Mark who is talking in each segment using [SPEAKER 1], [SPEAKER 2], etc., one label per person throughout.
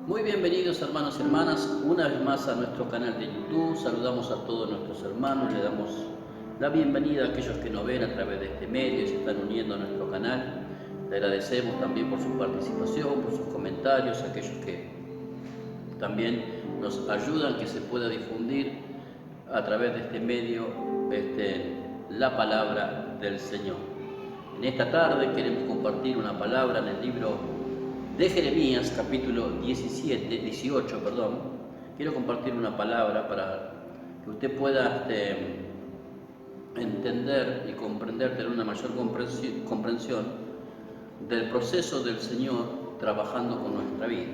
[SPEAKER 1] Muy bienvenidos hermanos y hermanas, una vez más a nuestro canal de YouTube. Saludamos a todos nuestros hermanos, le damos la bienvenida a aquellos que nos ven a través de este medio y se están uniendo a nuestro canal. Le agradecemos también por su participación, por sus comentarios, aquellos que también nos ayudan que se pueda difundir a través de este medio la palabra del Señor. En esta tarde queremos compartir una palabra en el libro de Jeremías, capítulo 18. Quiero compartir una palabra para que usted pueda entender y comprender, tener una mayor comprensión del proceso del Señor trabajando con nuestra vida.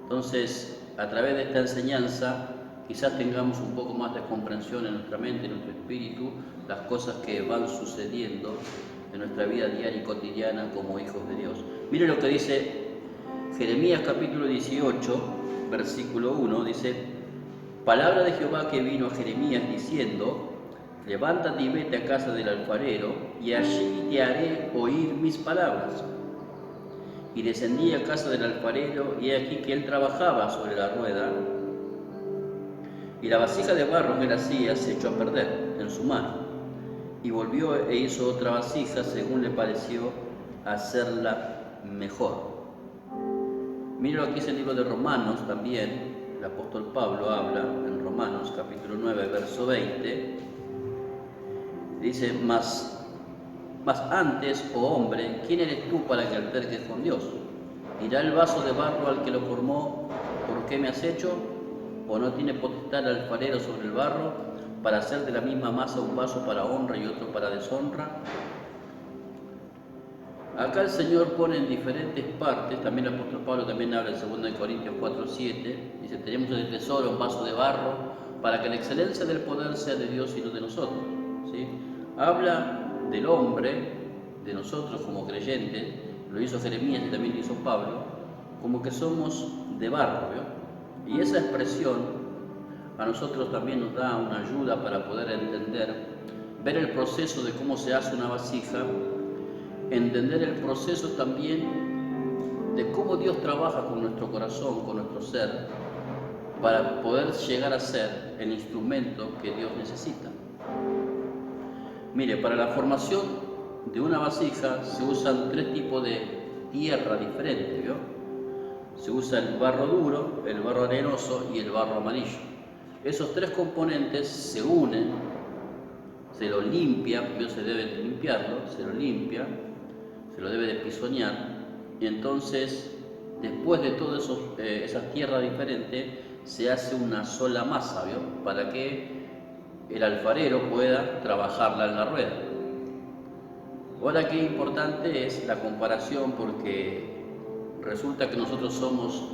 [SPEAKER 1] Entonces, a través de esta enseñanza, quizás tengamos un poco más de comprensión en nuestra mente, en nuestro espíritu, las cosas que van sucediendo en nuestra vida diaria y cotidiana como hijos de Dios. Mire lo que dice Jeremías capítulo 18, versículo 1, dice: palabra de Jehová que vino a Jeremías diciendo: levántate y vete a casa del alfarero, y allí te haré oír mis palabras. Y descendí a casa del alfarero, y he aquí que él trabajaba sobre la rueda, y la vasija de barro que él hacía se echó a perder en su mano. Y volvió e hizo otra vasija según le pareció hacerla mejor. Mira lo que dice el libro de Romanos también. El apóstol Pablo habla en Romanos capítulo 9, verso 20. Dice: Mas antes, oh hombre, ¿quién eres tú para que alterques con Dios? ¿Dirá el vaso de barro al que lo formó: ¿por qué me has hecho? ¿O no tiene potestad el alfarero sobre el barro para hacer de la misma masa un vaso para honra y otro para deshonra? Acá el Señor pone en diferentes partes, también el apóstol Pablo también habla en 2 Corintios 4:7, dice: tenemos el tesoro, un vaso de barro, para que la excelencia del poder sea de Dios y no de nosotros. ¿Sí? Habla del hombre, de nosotros como creyentes, lo hizo Jeremías y también lo hizo Pablo, como que somos de barro, ¿vio? Y esa expresión a nosotros también nos da una ayuda para poder entender, ver el proceso de cómo se hace una vasija, entender el proceso también de cómo Dios trabaja con nuestro corazón, con nuestro ser, para poder llegar a ser el instrumento que Dios necesita. Mire, para la formación de una vasija se usan tres tipos de tierra diferentes, ¿vio? Se usa el barro duro, el barro arenoso y el barro amarillo. Esos tres componentes se unen, se lo limpia, ¿vio? Se debe limpiarlo, se lo limpia, se lo debe de pisoñar, y entonces, después de todas esas tierras diferentes, se hace una sola masa, ¿vio? Para que el alfarero pueda trabajarla en la rueda. Ahora, qué importante es la comparación, porque resulta que nosotros somos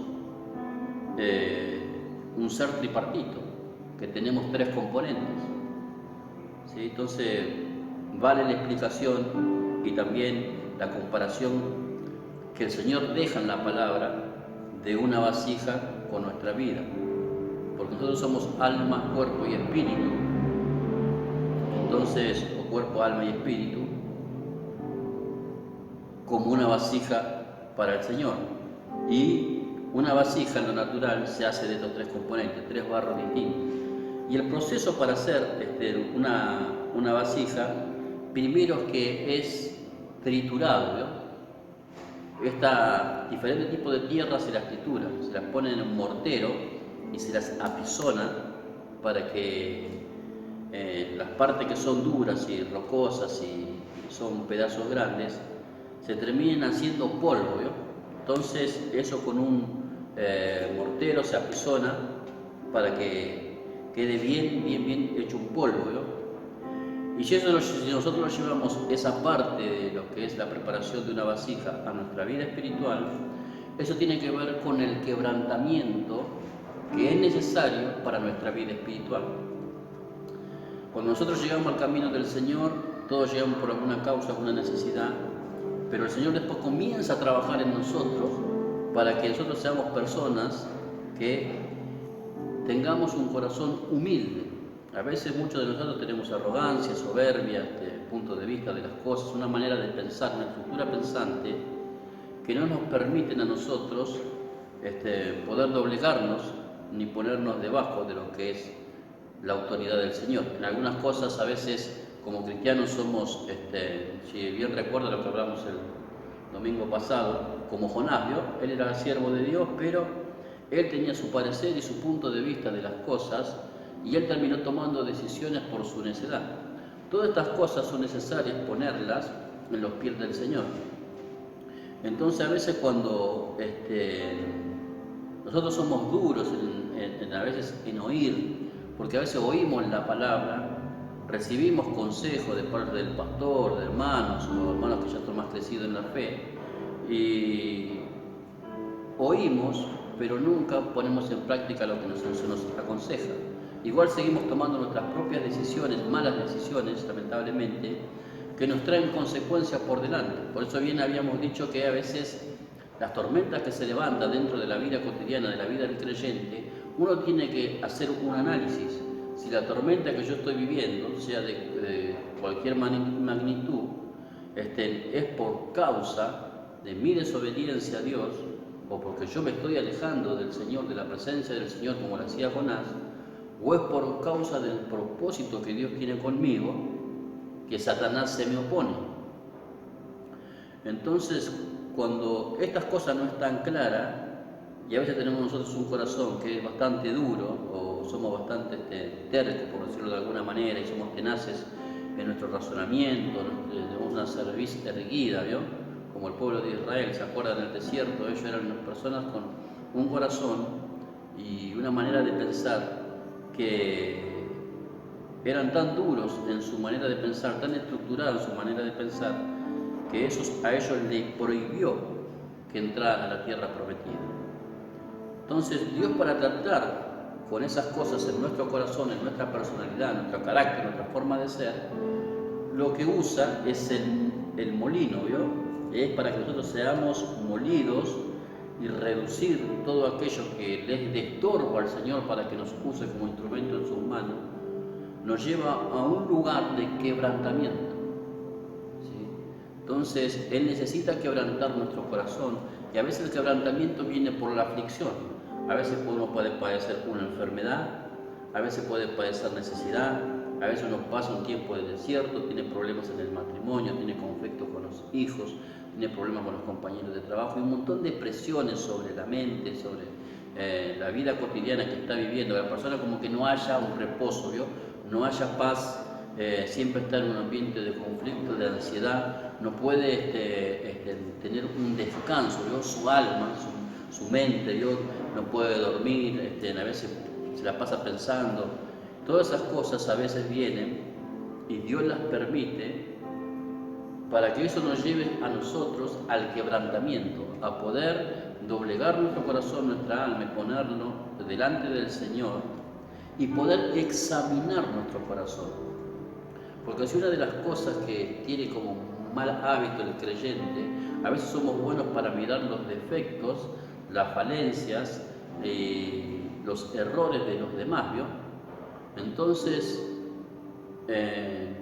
[SPEAKER 1] un ser tripartito, que tenemos tres componentes. ¿Sí? Entonces, vale la explicación y también la comparación que el Señor deja en la palabra de una vasija con nuestra vida, porque nosotros somos alma, cuerpo y espíritu. Entonces, o cuerpo, alma y espíritu, como una vasija para el Señor. Y una vasija en lo natural se hace de estos tres componentes, tres barros distintos. Y el proceso para hacer una vasija, primero que es triturado, ¿no? Diferentes tipos de tierra se las tritura, se las pone en un mortero y se las apisona para que las partes que son duras y rocosas y son pedazos grandes se terminen haciendo polvo, ¿vio? Entonces eso con un mortero se apisona para que quede bien hecho un polvo, ¿vio? Y si nosotros lo llevamos esa parte de lo que es la preparación de una vasija a nuestra vida espiritual, eso tiene que ver con el quebrantamiento que es necesario para nuestra vida espiritual. Cuando nosotros llegamos al camino del Señor, todos llegamos por alguna causa, alguna necesidad, pero el Señor después comienza a trabajar en nosotros para que nosotros seamos personas que tengamos un corazón humilde. A veces muchos de nosotros tenemos arrogancia, soberbia, punto de vista de las cosas, una manera de pensar, una estructura pensante que no nos permiten a nosotros poder doblegarnos ni ponernos debajo de lo que es la autoridad del Señor. En algunas cosas a veces como cristianos somos, si bien recuerdo lo que hablamos el domingo pasado, como Jonás, ¿vio? Él era siervo de Dios, pero él tenía su parecer y su punto de vista de las cosas y él terminó tomando decisiones por su necedad. Todas estas cosas son necesarias ponerlas en los pies del Señor. Entonces a veces cuando nosotros somos duros a veces en oír, porque a veces oímos la palabra, recibimos consejos de parte del pastor, de hermanos o hermanos que ya están más crecidos en la fe, y oímos, pero nunca ponemos en práctica lo que se nos aconseja. Igual seguimos tomando nuestras propias decisiones, malas decisiones, lamentablemente, que nos traen consecuencias por delante. Por eso bien habíamos dicho que a veces las tormentas que se levantan dentro de la vida cotidiana, de la vida del creyente, uno tiene que hacer un análisis. Si la tormenta que yo estoy viviendo, sea de cualquier magnitud, es por causa de mi desobediencia a Dios, o porque yo me estoy alejando del Señor, de la presencia del Señor, como lo hacía Jonás, o es por causa del propósito que Dios tiene conmigo, que Satanás se me opone. Entonces, cuando estas cosas no están claras, y a veces tenemos nosotros un corazón que es bastante duro, o somos bastante tercos, por decirlo de alguna manera, y somos tenaces en nuestro razonamiento, tenemos una cerviz erguida, ¿vio? Como el pueblo de Israel, ¿se acuerdan del desierto? Ellos eran personas con un corazón y una manera de pensar que eran tan duros en su manera de pensar, tan estructurados en su manera de pensar, que a ellos les prohibió que entraran a la tierra prometida. Entonces Dios, para tratar con esas cosas en nuestro corazón, en nuestra personalidad, en nuestro carácter, en nuestra forma de ser, lo que usa es el molino, ¿vio? Es para que nosotros seamos molidos y reducir todo aquello que les estorba al Señor para que nos use como instrumento en sus manos, nos lleva a un lugar de quebrantamiento. ¿Sí? Entonces, Él necesita quebrantar nuestro corazón, y a veces el quebrantamiento viene por la aflicción. A veces uno puede padecer una enfermedad, a veces puede padecer necesidad, a veces uno pasa un tiempo de desierto, tiene problemas en el matrimonio, tiene conflictos con los hijos, tiene problemas con los compañeros de trabajo y un montón de presiones sobre la mente, sobre la vida cotidiana que está viviendo. La persona como que no haya un reposo, ¿vio? No haya paz, siempre está en un ambiente de conflicto, de ansiedad, no puede tener un descanso, ¿vio? Su alma, su mente, ¿vio? No puede dormir, a veces se la pasa pensando. Todas esas cosas a veces vienen y Dios las permite para que eso nos lleve a nosotros al quebrantamiento, a poder doblegar nuestro corazón, nuestra alma y ponerlo delante del Señor y poder examinar nuestro corazón. Porque si una de las cosas que tiene como mal hábito el creyente, a veces somos buenos para mirar los defectos, las falencias, los errores de los demás, ¿vio? Entonces,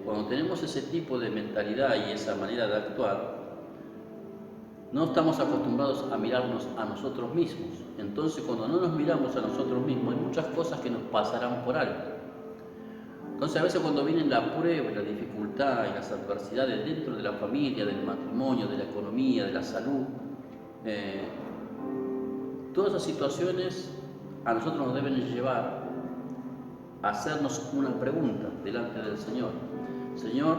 [SPEAKER 1] cuando tenemos ese tipo de mentalidad y esa manera de actuar, no estamos acostumbrados a mirarnos a nosotros mismos. Entonces, cuando no nos miramos a nosotros mismos, hay muchas cosas que nos pasarán por alto. Entonces, a veces cuando vienen la prueba, la dificultad y las adversidades dentro de la familia, del matrimonio, de la economía, de la salud, todas esas situaciones a nosotros nos deben llevar a hacernos una pregunta delante del Señor. Señor,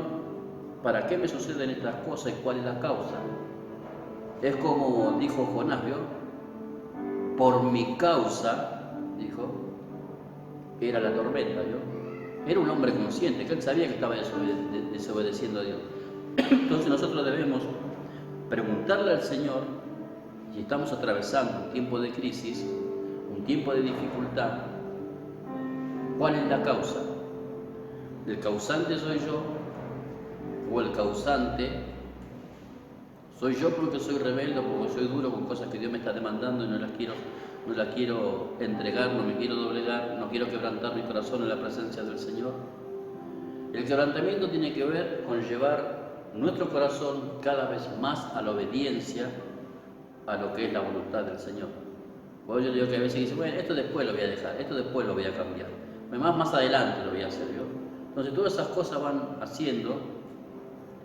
[SPEAKER 1] ¿para qué me suceden estas cosas y cuál es la causa? Es como dijo Jonás, ¿vio? Por mi causa, dijo, era la tormenta, ¿vio? Era un hombre consciente, que él sabía que estaba desobedeciendo a Dios. Entonces nosotros debemos preguntarle al Señor, si estamos atravesando un tiempo de crisis, un tiempo de dificultad, ¿cuál es la causa? ¿El causante soy yo? ¿O el causante soy yo porque soy rebelde, porque soy duro con cosas que Dios me está demandando y no las quiero entregar, no me quiero doblegar, no quiero quebrantar mi corazón en la presencia del Señor? El quebrantamiento tiene que ver con llevar nuestro corazón cada vez más a la obediencia a lo que es la voluntad del Señor. Por eso yo digo que a veces dice, bueno, esto después lo voy a dejar, esto después lo voy a cambiar. Más adelante lo voy a hacer yo. Entonces todas esas cosas van haciendo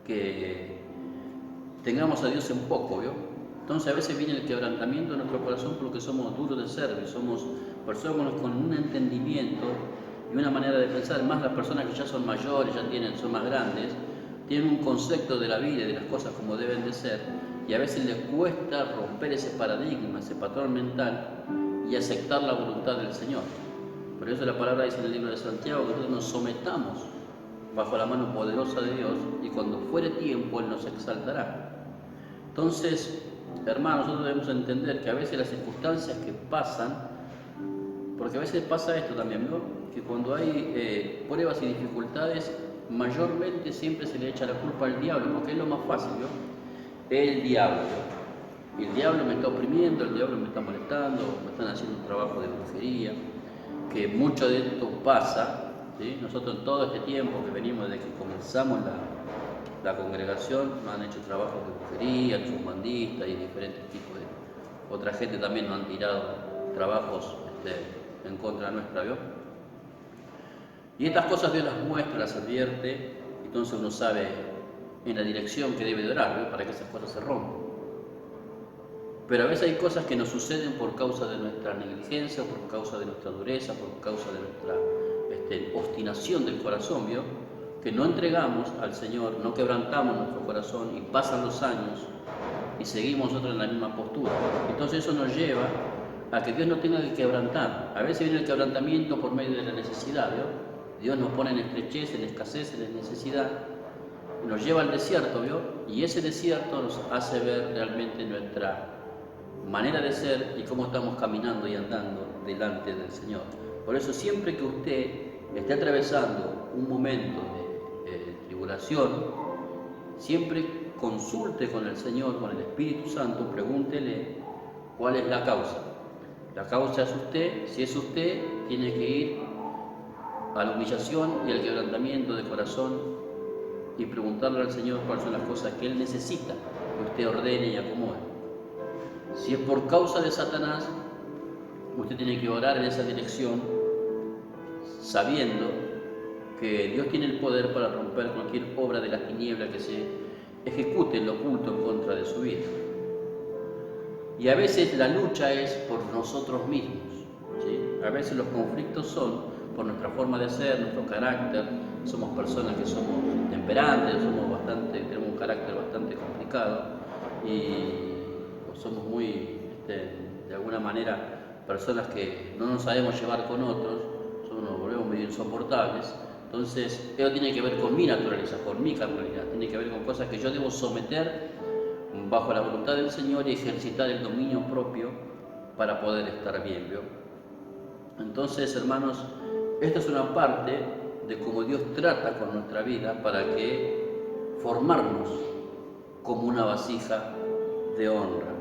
[SPEAKER 1] que tengamos a Dios en poco, ¿vio? Entonces a veces viene el quebrantamiento de nuestro corazón porque somos duros de servir, somos personas con un entendimiento y una manera de pensar. Más las personas que ya son mayores, son más grandes, tienen un concepto de la vida y de las cosas como deben de ser, y a veces les cuesta romper ese paradigma, ese patrón mental y aceptar la voluntad del Señor. Por eso la palabra dice en el libro de Santiago que nosotros nos sometamos bajo la mano poderosa de Dios y cuando fuere tiempo Él nos exaltará. Entonces, hermanos, nosotros debemos entender que a veces las circunstancias que pasan, porque a veces pasa esto también, ¿no? Que cuando hay pruebas y dificultades, mayormente siempre se le echa la culpa al diablo, porque es lo más fácil, ¿no? El diablo. El diablo me está oprimiendo, el diablo me está molestando, me están haciendo un trabajo de brujería, que mucho de esto pasa, ¿sí? Nosotros en todo este tiempo que venimos desde que comenzamos la congregación, nos han hecho trabajos de brujería, el zumbandista y diferentes tipos de... Otra gente también nos han tirado trabajos en contra nuestra, ¿vio? Y estas cosas Dios las muestra, las advierte, entonces uno sabe en la dirección que debe de orar, ¿vio? Para que esas cosas se rompan. Pero a veces hay cosas que nos suceden por causa de nuestra negligencia, por causa de nuestra dureza, por causa de nuestra obstinación del corazón, ¿vio? Que no entregamos al Señor, no quebrantamos nuestro corazón y pasan los años y seguimos nosotros en la misma postura. Entonces eso nos lleva a que Dios nos tenga que quebrantar. A veces viene el quebrantamiento por medio de la necesidad, ¿vio? Dios nos pone en estrechez, en escasez, en necesidad, nos lleva al desierto, ¿vio? Y ese desierto nos hace ver realmente nuestra manera de ser y cómo estamos caminando y andando delante del Señor. Por eso siempre que usted esté atravesando un momento de tribulación, siempre consulte con el Señor, con el Espíritu Santo, pregúntele cuál es la causa. La causa es usted. Si es usted, tiene que ir a la humillación y al quebrantamiento de corazón y preguntarle al Señor cuáles son las cosas que Él necesita que usted ordene y acomode. Si es por causa de Satanás, usted tiene que orar en esa dirección, sabiendo que Dios tiene el poder para romper cualquier obra de las tinieblas que se ejecute en lo oculto en contra de su vida. Y a veces la lucha es por nosotros mismos, ¿sí? A veces los conflictos son por nuestra forma de ser, nuestro carácter. Somos personas que somos temperantes, tenemos un carácter bastante complicado y somos muy, de alguna manera, personas que no nos sabemos llevar con otros, nos volvemos medio insoportables. Entonces, eso tiene que ver con mi naturaleza, con mi carnalidad, tiene que ver con cosas que yo debo someter bajo la voluntad del Señor y ejercitar el dominio propio para poder estar bien, ¿vio? Entonces, hermanos, esta es una parte de cómo Dios trata con nuestra vida para que formarnos como una vasija de honra.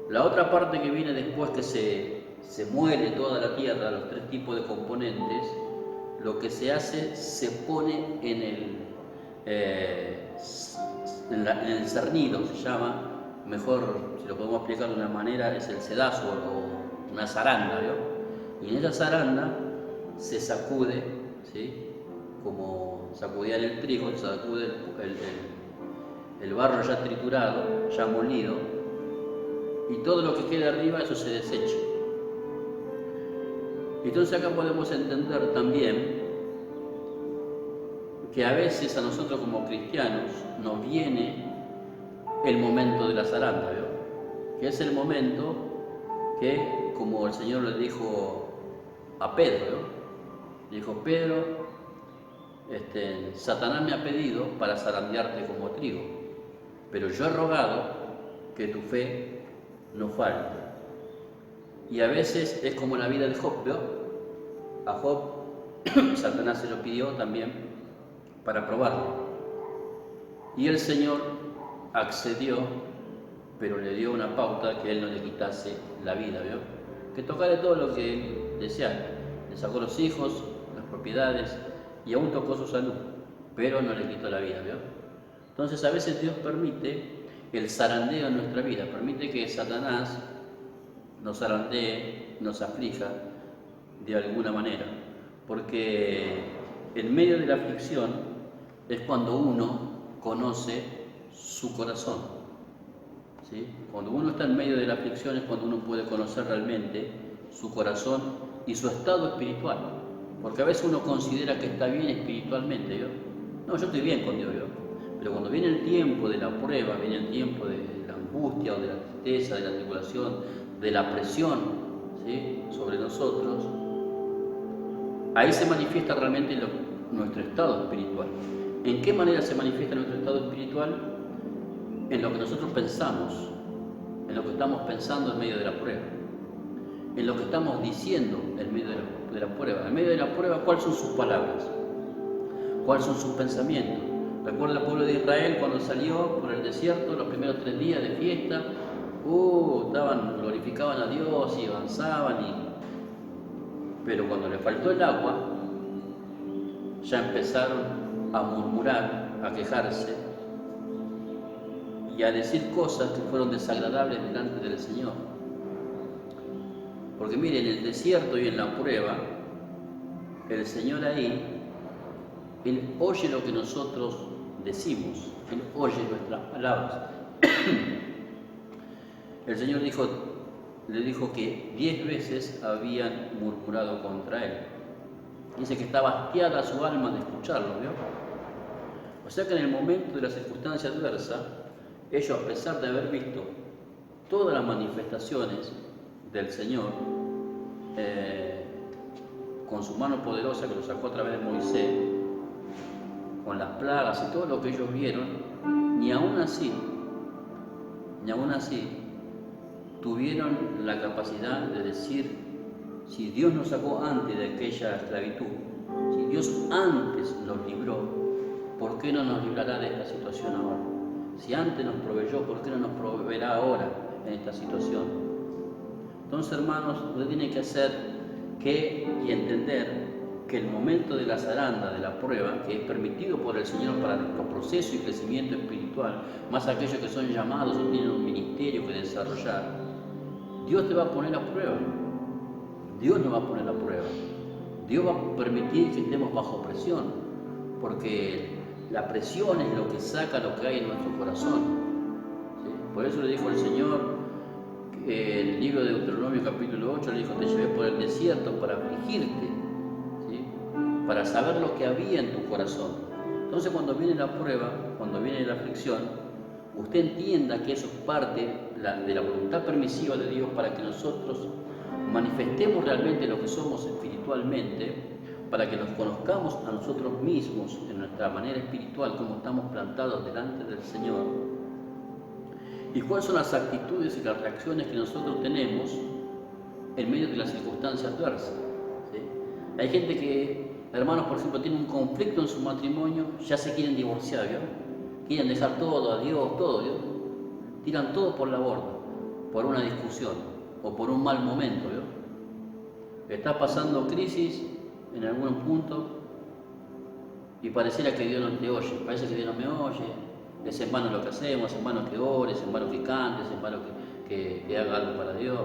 [SPEAKER 1] La otra parte que viene después que se muere toda la tierra, los tres tipos de componentes, lo que se hace, se pone en el cernido, se llama, mejor si lo podemos explicar de una manera, es el sedazo o una zaranda, ¿vio? Y en esa zaranda se sacude, ¿sí? Como sacudían el trigo, se sacude el barro ya triturado, ya molido, y todo lo que queda arriba, eso se desecha. Entonces acá podemos entender también que a veces a nosotros como cristianos nos viene el momento de la zaranda, ¿vio? Que es el momento que, como el Señor le dijo a Pedro, ¿vio? Dijo: Pedro, Satanás me ha pedido para zarandearte como trigo, pero yo he rogado que tu fe no falte. Y a veces es como la vida de Job, ¿vio? A Job Satanás se lo pidió también para probarlo. Y el Señor accedió, pero le dio una pauta que él no le quitase la vida, ¿vio? Que tocara todo lo que él deseara. Le sacó los hijos, las propiedades y aún tocó su salud, pero no le quitó la vida, ¿vio? Entonces a veces Dios permite el zarandeo en nuestra vida, permite que Satanás nos zarandee, nos aflija de alguna manera. Porque en medio de la aflicción es cuando uno conoce su corazón. ¿Sí? Cuando uno está en medio de la aflicción es cuando uno puede conocer realmente su corazón y su estado espiritual. Porque a veces uno considera que está bien espiritualmente, ¿yo? No, yo estoy bien con Dios, ¿yo? Pero cuando viene el tiempo de la prueba, viene el tiempo de la angustia o de la tristeza, de la tribulación, de la presión, ¿sí?, sobre nosotros, ahí se manifiesta realmente nuestro estado espiritual. ¿En qué manera se manifiesta nuestro estado espiritual? En lo que nosotros pensamos, en lo que estamos pensando en medio de la prueba, en lo que estamos diciendo en medio de la prueba. En medio de la prueba, ¿cuáles son sus palabras? ¿Cuáles son sus pensamientos? Recuerda el pueblo de Israel cuando salió por el desierto, los primeros 3 días de fiesta, glorificaban a Dios y avanzaban, pero cuando le faltó el agua, ya empezaron a murmurar, a quejarse y a decir cosas que fueron desagradables delante del Señor. Porque miren, en el desierto y en la prueba, el Señor ahí, Él oye lo que nosotros decimos, Él oye nuestras palabras. El Señor le dijo que 10 veces habían murmurado contra Él. Dice que estaba hastiada su alma de escucharlo, ¿vio? O sea que en el momento de la circunstancia adversa, ellos, a pesar de haber visto todas las manifestaciones del Señor, con su mano poderosa que lo sacó a través de Moisés, con las plagas y todo lo que ellos vieron, ni aún así, tuvieron la capacidad de decir: si Dios nos sacó antes de aquella esclavitud, si Dios antes nos libró, ¿por qué no nos librará de esta situación ahora? Si antes nos proveyó, ¿por qué no nos proveerá ahora en esta situación? Entonces, hermanos, usted tiene que hacer y entender que el momento de la zaranda, de la prueba, que es permitido por el Señor para nuestro proceso y crecimiento espiritual, más aquellos que son llamados o tienen un ministerio que desarrollar, Dios te va a poner a prueba. Dios nos va a poner a prueba. Dios va a permitir que estemos bajo presión, porque la presión es lo que saca lo que hay en nuestro corazón. ¿Sí? Por eso le dijo el Señor, en el libro de Deuteronomio capítulo 8, le dijo: te llevé por el desierto para afligirte, ¿sí?, para saber lo que había en tu corazón. Entonces, cuando viene la prueba, cuando viene la aflicción, usted entienda que eso es parte de la voluntad permisiva de Dios para que nosotros manifestemos realmente lo que somos espiritualmente, para que nos conozcamos a nosotros mismos en nuestra manera espiritual, como estamos plantados delante del Señor, y cuáles son las actitudes y las reacciones que nosotros tenemos en medio de las circunstancias adversas. ¿Sí? Hay gente que, hermanos, por ejemplo, tiene un conflicto en su matrimonio, ya se quieren divorciar, ¿vio? Quieren dejar todo a Dios, todo, ¿vio? Tiran todo por la borda, por una discusión o por un mal momento, ¿vio? Está pasando crisis en algún punto y pareciera que Dios no te oye, parece que Dios no me oye. Es en vano lo que hacemos, es en vano que ores, es en vano que cantes, es en vano que haga algo para Dios.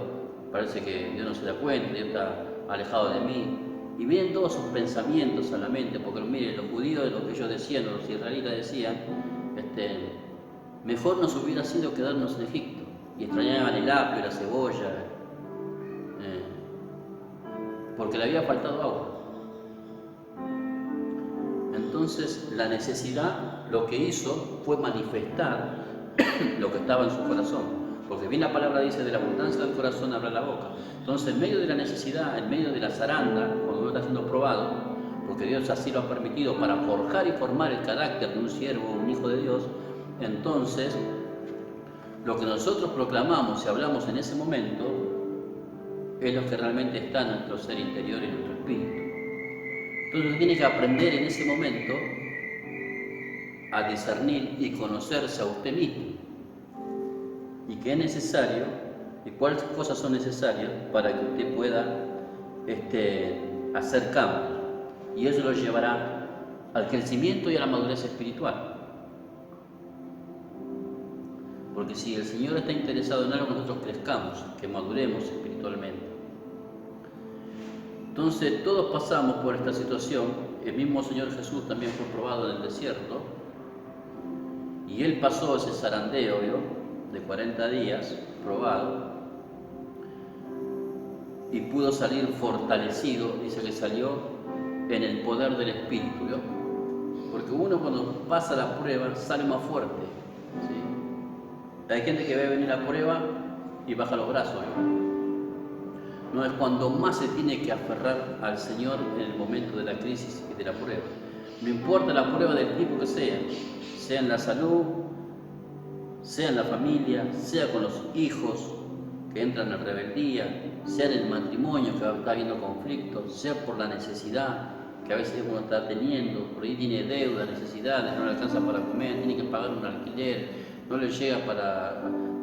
[SPEAKER 1] Parece que Dios no se da cuenta, Dios está alejado de mí. Y vienen todos sus pensamientos a la mente, porque miren, los judíos, lo que ellos decían, los israelitas decían, mejor nos hubiera sido quedarnos en Egipto. Y extrañaban el apio y la cebolla, porque le había faltado agua. Entonces, la necesidad lo que hizo fue manifestar lo que estaba en su corazón, porque bien la palabra dice: de la abundancia del corazón habla la boca. Entonces, en medio de la necesidad, en medio de la zaranda, cuando uno está siendo probado, porque Dios así lo ha permitido para forjar y formar el carácter de un siervo, un hijo de Dios, entonces lo que nosotros proclamamos y hablamos en ese momento es lo que realmente está en nuestro ser interior y en nuestro espíritu. Entonces usted tiene que aprender en ese momento a discernir y conocerse a usted mismo, y qué es necesario y cuáles cosas son necesarias para que usted pueda hacer cambios, y eso lo llevará al crecimiento y a la madurez espiritual. Por Porque si el Señor está interesado en algo, nosotros crezcamos, que maduremos espiritualmente. Entonces todos pasamos por esta situación. El mismo Señor Jesús también fue probado en el desierto. Y Él pasó ese zarandeo, ¿vio? De 40 días, probado. Y pudo salir fortalecido, dice que salió en el poder del Espíritu, ¿vio? Porque uno cuando pasa la prueba sale más fuerte, ¿sí? Hay gente que ve venir la prueba y baja los brazos, ¿vio? No es cuando más se tiene que aferrar al Señor en el momento de la crisis y de la prueba. No importa la prueba del tipo que sea en la salud, sea en la familia, sea con los hijos que entran en rebeldía, sea en el matrimonio que está habiendo conflictos, sea por la necesidad que a veces uno está teniendo, por ahí tiene deuda, necesidades, no le alcanza para comer, tiene que pagar un alquiler, no le llega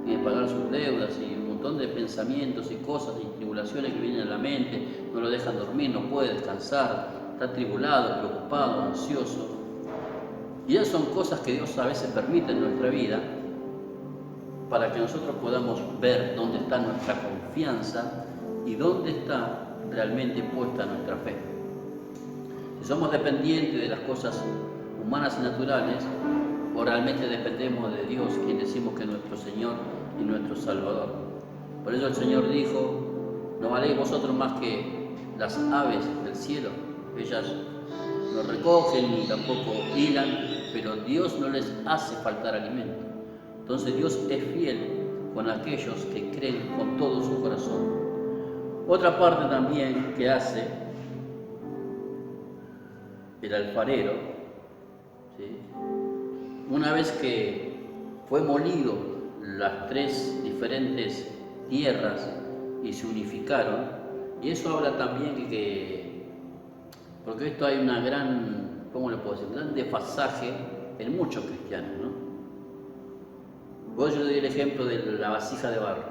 [SPEAKER 1] tiene que pagar sus deudas y un montón de pensamientos y cosas y tribulaciones que vienen a la mente, no lo dejan dormir, no puede descansar, está atribulado, preocupado, ansioso. Y esas son cosas que Dios a veces permite en nuestra vida para que nosotros podamos ver dónde está nuestra confianza y dónde está realmente puesta nuestra fe. Si somos dependientes de las cosas humanas y naturales, o realmente dependemos de Dios, quien decimos que es nuestro Señor y nuestro Salvador. Por eso el Señor dijo: no valéis vosotros más que las aves del cielo. Ellas no recogen ni tampoco hilan, pero Dios no les hace faltar alimento. Entonces Dios es fiel con aquellos que creen con todo su corazón. Otra parte también que hace el alfarero, ¿sí? Una vez que fue molido las tres diferentes tierras y se unificaron, y eso habla también porque esto hay una gran, ¿cómo le puedo decir? Un gran desfasaje en muchos cristianos, ¿no? Yo le doy el ejemplo de la vasija de barro.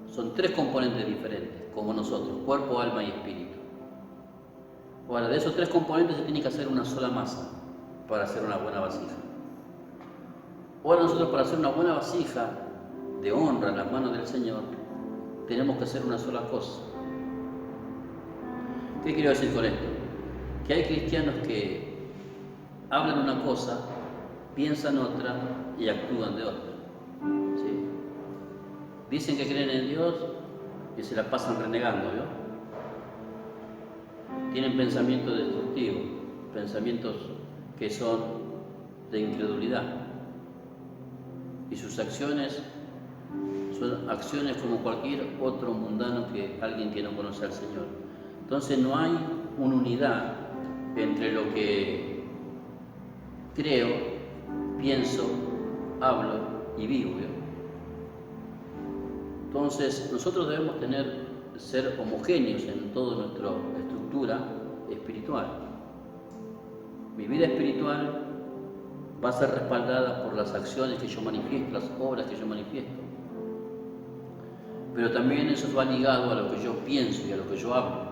[SPEAKER 1] Son tres componentes diferentes, como nosotros: cuerpo, alma y espíritu. Ahora, de esos tres componentes se tiene que hacer una sola masa para hacer una buena vasija. Ahora nosotros, para hacer una buena vasija de honra en las manos del Señor, tenemos que hacer una sola cosa. ¿Qué quiero decir con esto? Que hay cristianos que hablan una cosa, piensan otra y actúan de otra. ¿Sí? Dicen que creen en Dios y se la pasan renegando, ¿no? Tienen pensamientos destructivos, pensamientos que son de incredulidad. Y sus acciones son acciones como cualquier otro mundano, que alguien que no conoce al Señor. Entonces no hay una unidad entre lo que creo, pienso, hablo y vivo, ¿no? Entonces nosotros debemos ser homogéneos en toda nuestra estructura espiritual. Mi vida espiritual va a ser respaldada por las acciones que yo manifiesto, las obras que yo manifiesto. Pero también eso va ligado a lo que yo pienso y a lo que yo hablo.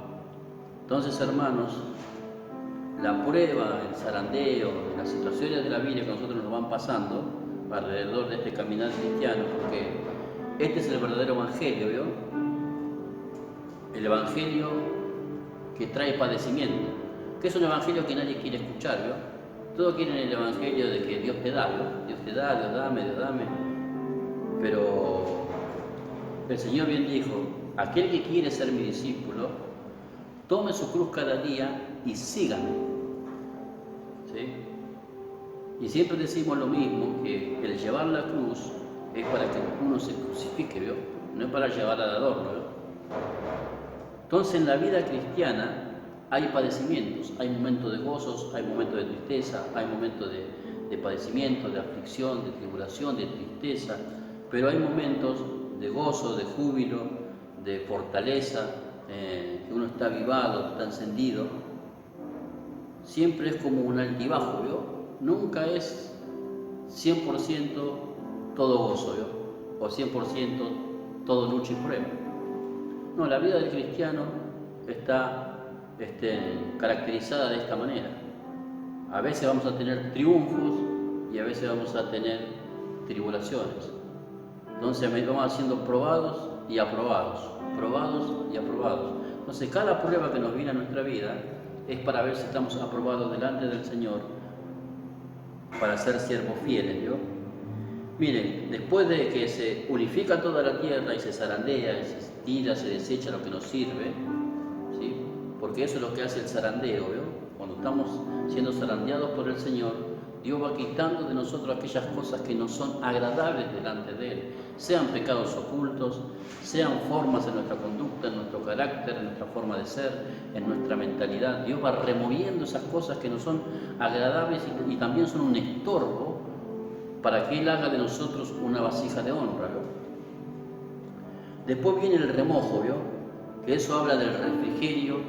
[SPEAKER 1] Entonces, hermanos, la prueba, el zarandeo, las situaciones de la vida que nosotros nos van pasando alrededor de este caminar cristiano, porque este es el verdadero evangelio, ¿vio? El evangelio que trae padecimiento, que es un evangelio que nadie quiere escuchar, ¿vio? Todos quieren el evangelio de que Dios te da, ¿vio? Dios te da, Dios dame. Pero el Señor bien dijo: aquel que quiere ser mi discípulo, tome su cruz cada día y sígame. ¿Sí? Y siempre decimos lo mismo, que el llevar la cruz es para que uno se crucifique, ¿vio? No es para llevarla de adorno, ¿vio? Entonces, en la vida cristiana hay padecimientos, hay momentos de gozos, hay momentos de tristeza, hay momentos de padecimiento, de aflicción, de tribulación, de tristeza, pero hay momentos de gozo, de júbilo, de fortaleza, que uno está avivado, está encendido. Siempre es como un altibajo, ¿vio? Nunca es 100% todo gozo, ¿vio? O 100% todo lucha y prueba. No, la vida del cristiano está caracterizada de esta manera. A veces vamos a tener triunfos y a veces vamos a tener tribulaciones. Entonces vamos siendo probados y aprobados, probados y aprobados. Entonces cada prueba que nos viene a nuestra vida es para ver si estamos aprobados delante del Señor para ser siervos fieles, ¿vio? Miren, después de que se unifica toda la tierra y se zarandea, y se tira, se desecha lo que nos sirve, ¿sí? Porque eso es lo que hace el zarandeo, ¿vio? Cuando estamos siendo zarandeados por el Señor, Dios va quitando de nosotros aquellas cosas que no son agradables delante de Él, sean pecados ocultos, sean formas en nuestra conducta, en nuestro carácter, en nuestra forma de ser, en nuestra mentalidad. Dios va removiendo esas cosas que no son agradables y también son un estorbo para que Él haga de nosotros una vasija de honra, ¿no? Después viene el remojo, ¿vio? Que eso habla del refrigerio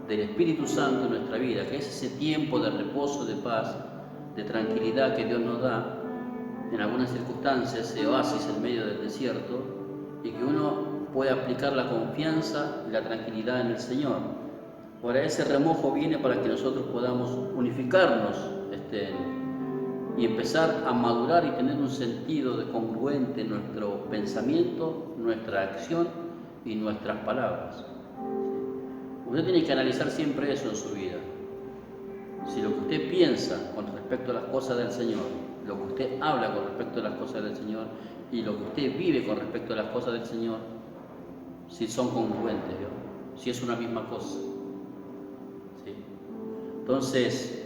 [SPEAKER 1] del Espíritu Santo en nuestra vida, que es ese tiempo de reposo, de paz, de tranquilidad que Dios nos da en algunas circunstancias, ese oasis en medio del desierto, y que uno puede aplicar la confianza y la tranquilidad en el Señor. Ahora ese remojo viene para que nosotros podamos unificarnos y empezar a madurar y tener un sentido de congruente en nuestro pensamiento, nuestra acción y nuestras palabras. Usted tiene que analizar siempre eso en su vida. Si lo que usted piensa con respecto a las cosas del Señor, lo que usted habla con respecto a las cosas del Señor y lo que usted vive con respecto a las cosas del Señor, si son congruentes, ¿no? Si es una misma cosa, ¿sí? Entonces,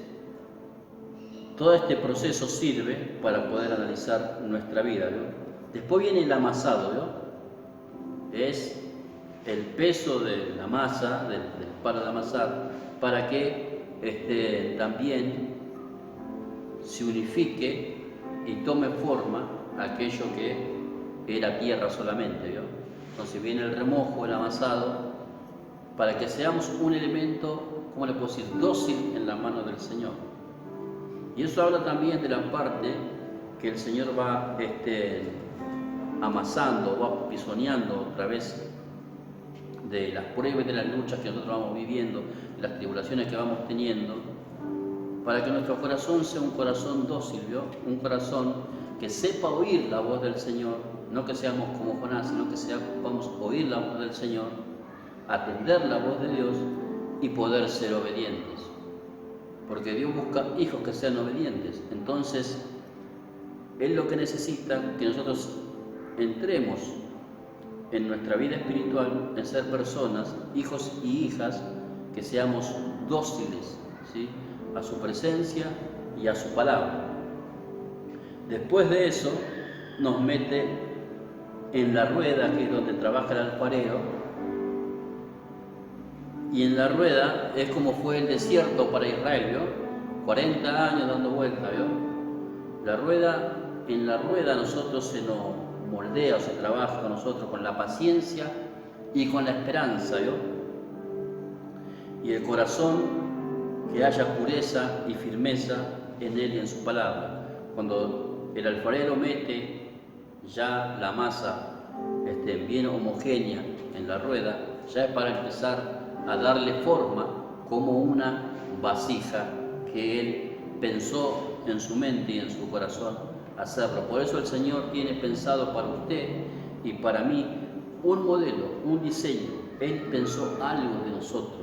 [SPEAKER 1] todo este proceso sirve para poder analizar nuestra vida, ¿no? Después viene el amasado, ¿no? Es el peso de la masa, del palo de amasar, para que también se unifique y tome forma aquello que era tierra solamente, ¿vio? Entonces viene el remojo, el amasado, para que seamos un elemento, ¿cómo le puedo decir?, dócil en la mano del Señor. Y eso habla también de la parte que el Señor va amasando, va pisoneando a través de las pruebas y de las luchas que nosotros vamos viviendo, las tribulaciones que vamos teniendo, para que nuestro corazón sea un corazón dócil, ¿vio? Un corazón que sepa oír la voz del Señor, no que seamos como Jonás, sino que sepamos oír la voz del Señor, atender la voz de Dios y poder ser obedientes. Porque Dios busca hijos que sean obedientes. Entonces, Él lo que necesita que nosotros entremos en nuestra vida espiritual, en ser personas, hijos y hijas, que seamos dóciles, ¿sí?, a su presencia y a su palabra. Después de eso, nos mete en la rueda, que es donde trabaja el alfarero, y en la rueda es como fue el desierto para Israel, ¿vio? 40 años dando vuelta, ¿vio? En la rueda nosotros se nos moldea o se trabaja con nosotros con la paciencia y con la esperanza, ¿vio? Y el corazón, que haya pureza y firmeza en Él y en su palabra. Cuando el alfarero mete ya la masa bien homogénea en la rueda, ya es para empezar a darle forma como una vasija que Él pensó en su mente y en su corazón hacerlo. Por eso el Señor tiene pensado para usted y para mí un modelo, un diseño. Él pensó algo de nosotros.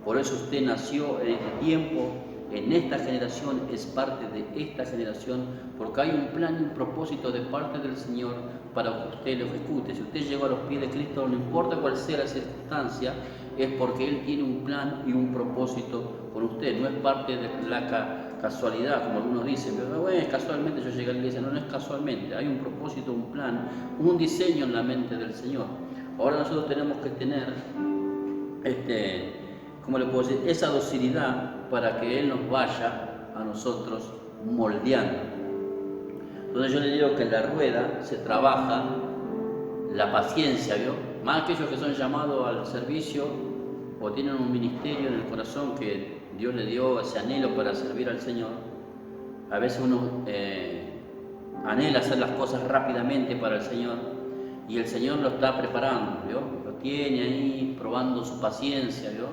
[SPEAKER 1] Por eso usted nació en este tiempo, en esta generación, es parte de esta generación, porque hay un plan y un propósito de parte del Señor para que usted lo ejecute. Si usted llegó a los pies de Cristo, no importa cuál sea la circunstancia, es porque Él tiene un plan y un propósito con usted. No es parte de la casualidad, como algunos dicen, pero bueno, casualmente yo llegué a la iglesia. No, no es casualmente, hay un propósito, un plan, un diseño en la mente del Señor. Ahora nosotros tenemos que tener ¿cómo le puedo decir?, esa docilidad para que Él nos vaya a nosotros moldeando. Entonces yo le digo que en la rueda se trabaja la paciencia, ¿vio? Más aquellos que son llamados al servicio o tienen un ministerio en el corazón que Dios le dio ese anhelo para servir al Señor. A veces uno anhela hacer las cosas rápidamente para el Señor y el Señor lo está preparando, ¿vio? Lo tiene ahí probando su paciencia, ¿vio?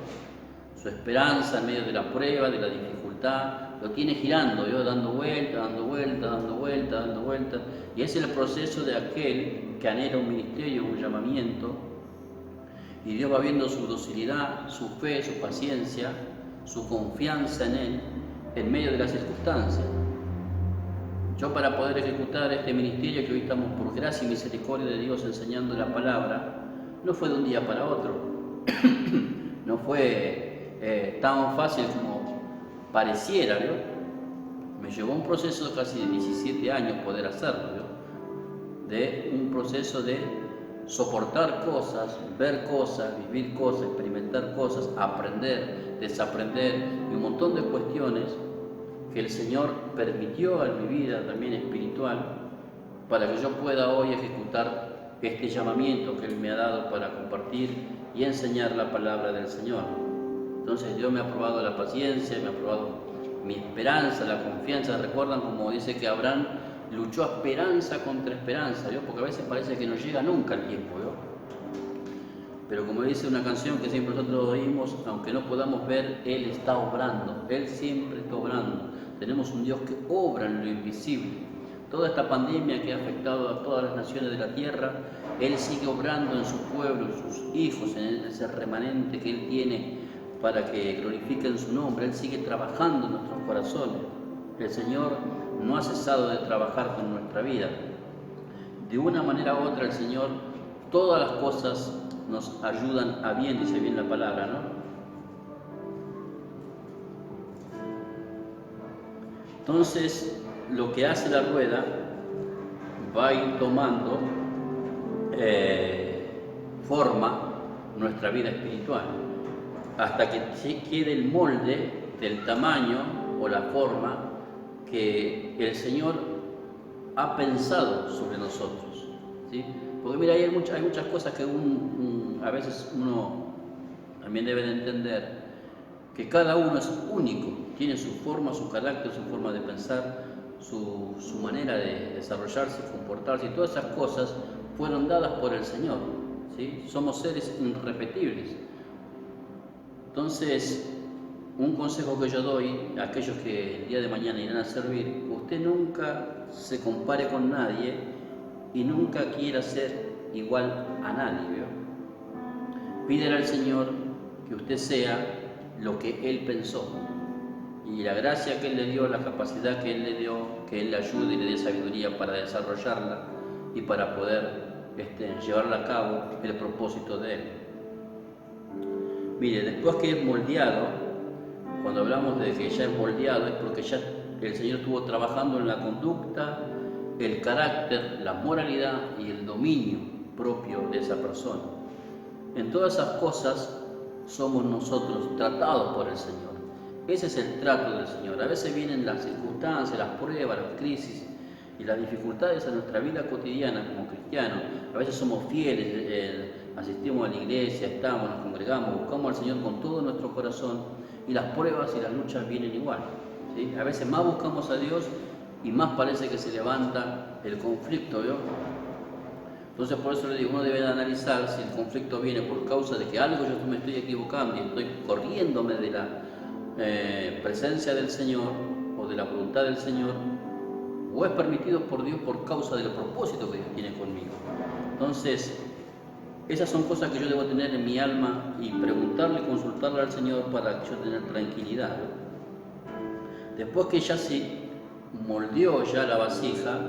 [SPEAKER 1] Su esperanza en medio de la prueba, de la dificultad, lo tiene girando, ¿vio? Dando vuelta, dando vuelta, dando vuelta, dando vuelta. Y ese es el proceso de aquel que anhela un ministerio, un llamamiento, y Dios va viendo su docilidad, su fe, su paciencia, su confianza en Él, en medio de las circunstancias. Yo, para poder ejecutar este ministerio que hoy estamos por gracia y misericordia de Dios enseñando la palabra, no fue de un día para otro. No fue tan fácil como pareciera, ¿vio? Me llevó un proceso de casi 17 años poder hacerlo, ¿vio? De un proceso de soportar cosas, ver cosas, vivir cosas, experimentar cosas, aprender, desaprender y un montón de cuestiones que el Señor permitió en mi vida también espiritual para que yo pueda hoy ejecutar este llamamiento que Él me ha dado para compartir y enseñar la palabra del Señor. Entonces Dios me ha probado la paciencia, me ha probado mi esperanza, la confianza. Recuerdan como dice que Abraham luchó esperanza contra esperanza, ¿vio? Porque a veces parece que no llega nunca el tiempo, ¿vio? Pero como dice una canción que siempre nosotros oímos, aunque no podamos ver, Él está obrando, Él siempre está obrando. Tenemos un Dios que obra en lo invisible. Toda esta pandemia que ha afectado a todas las naciones de la tierra, Él sigue obrando en su pueblo, en sus hijos, en ese remanente que Él tiene para que glorifiquen su nombre. Él sigue trabajando en nuestros corazones. El Señor no ha cesado de trabajar con nuestra vida. De una manera u otra el Señor, todas las cosas nos ayudan a bien, dice bien la palabra, ¿no? Entonces, lo que hace la rueda va a ir tomando forma nuestra vida espiritual, hasta que quede el molde del tamaño o la forma que el Señor ha pensado sobre nosotros, ¿sí? Porque mira, hay muchas cosas que a veces uno también debe de entender, que cada uno es único, tiene su forma, su carácter, su forma de pensar, su manera de desarrollarse, comportarse, y todas esas cosas fueron dadas por el Señor, ¿sí? Somos seres irrepetibles. Entonces, un consejo que yo doy a aquellos que el día de mañana irán a servir: usted nunca se compare con nadie y nunca quiera ser igual a nadie, ¿vio? Pídele al Señor que usted sea lo que Él pensó, y la gracia que Él le dio, la capacidad que Él le dio, que Él le ayude y le dé sabiduría para desarrollarla y para poder llevarla a cabo el propósito de Él. Mire, después que es moldeado, cuando hablamos de que ya es moldeado, es porque ya el Señor estuvo trabajando en la conducta, el carácter, la moralidad y el dominio propio de esa persona. En todas esas cosas somos nosotros tratados por el Señor. Ese es el trato del Señor. A veces vienen las circunstancias, las pruebas, las crisis y las dificultades a nuestra vida cotidiana como cristianos. A veces somos fieles, asistimos a la iglesia, estamos, nos congregamos, buscamos al Señor con todo nuestro corazón, y las pruebas y las luchas vienen igual, ¿sí? A veces más buscamos a Dios y más parece que se levanta el conflicto, ¿vio? Entonces, por eso le digo, uno debe analizar si el conflicto viene por causa de que algo yo me estoy equivocando y estoy corriéndome de la presencia del Señor o de la voluntad del Señor, o es permitido por Dios por causa del propósito que Dios tiene conmigo. Entonces, esas son cosas que yo debo tener en mi alma y preguntarle, consultarle al Señor para yo tener tranquilidad, ¿no? Después que ya se moldeó ya la vasija,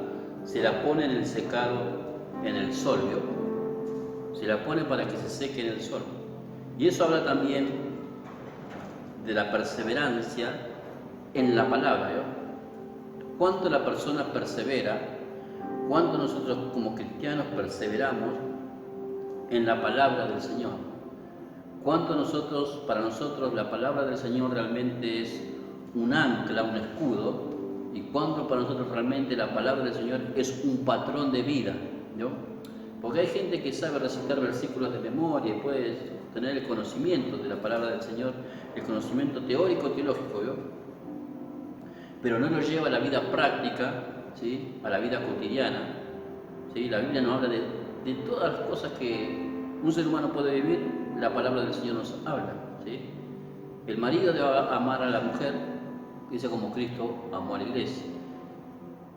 [SPEAKER 1] se la pone en el secado en el sol, ¿vio? Se la pone para que se seque en el sol. Y eso habla también de la perseverancia en la palabra, ¿vio? Cuánto la persona persevera, cuánto nosotros como cristianos perseveramos en la palabra del Señor. Cuánto para nosotros la palabra del Señor realmente es un ancla, un escudo, y cuánto para nosotros realmente la palabra del Señor es un patrón de vida, ¿no? Porque hay gente que sabe recitar versículos de memoria y puede tener el conocimiento de la palabra del Señor, el conocimiento teórico, teológico, ¿no? Pero no lo lleva a la vida práctica, ¿sí? A la vida cotidiana, ¿sí? La Biblia nos habla de todas las cosas que un ser humano puede vivir. La palabra del Señor nos habla, ¿sí? El marido debe amar a la mujer, Dice como Cristo amó a la iglesia.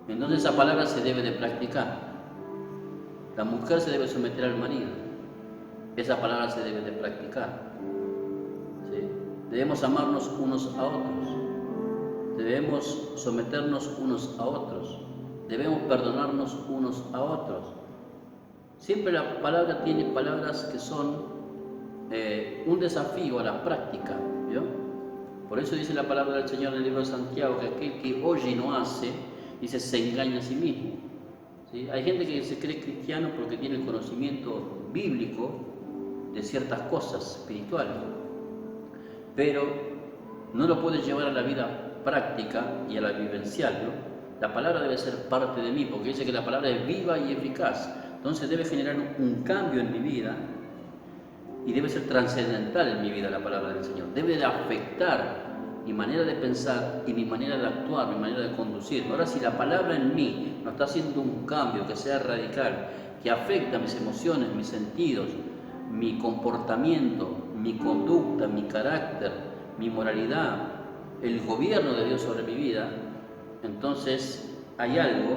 [SPEAKER 1] Entonces esa palabra se debe de practicar. La mujer se debe someter al marido. Esa palabra se debe de practicar. ¿Sí? Debemos amarnos unos a otros. Debemos someternos unos a otros. Debemos perdonarnos unos a otros. Siempre la palabra tiene palabras que son un desafío a la práctica. ¿Vio? Por eso dice la palabra del Señor en el libro de Santiago que aquel que oye y no hace, dice, se engaña a sí mismo. ¿Sí? Hay gente que se cree cristiano porque tiene el conocimiento bíblico de ciertas cosas espirituales, pero no lo puede llevar a la vida práctica y a la vivencial, ¿no? La palabra debe ser parte de mí, porque dice que la palabra es viva y eficaz. Entonces debe generar un cambio en mi vida y debe ser trascendental en mi vida la palabra del Señor. Debe de afectar mi manera de pensar y mi manera de actuar, mi manera de conducir. Ahora, si la palabra en mí no está haciendo un cambio que sea radical, que afecta mis emociones, mis sentidos, mi comportamiento, mi conducta, mi carácter, mi moralidad, el gobierno de Dios sobre mi vida, entonces hay algo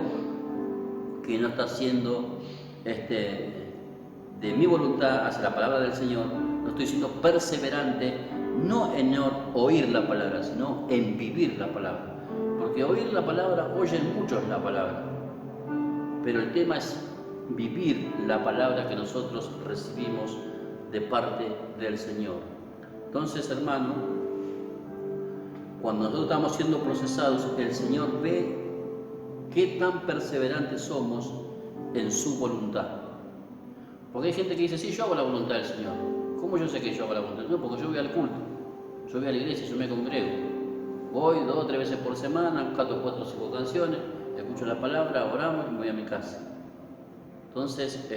[SPEAKER 1] que no está siendo de mi voluntad hacia la palabra del Señor. No estoy siendo perseverante, no en oír la palabra, sino en vivir la palabra. Porque oír la palabra, oyen muchos la palabra, pero el tema es vivir la palabra que nosotros recibimos de parte del Señor. Entonces, hermano, cuando nosotros estamos siendo procesados, el Señor ve qué tan perseverantes somos en su voluntad. Porque hay gente que dice, sí, yo hago la voluntad del Señor. ¿Cómo yo sé que yo hago la voluntad del Señor? No, porque yo voy al culto, yo voy a la iglesia, yo me congrego. Voy 2 o 3 veces por semana, canto 4 o 5 canciones, escucho la palabra, oramos y me voy a mi casa. Entonces,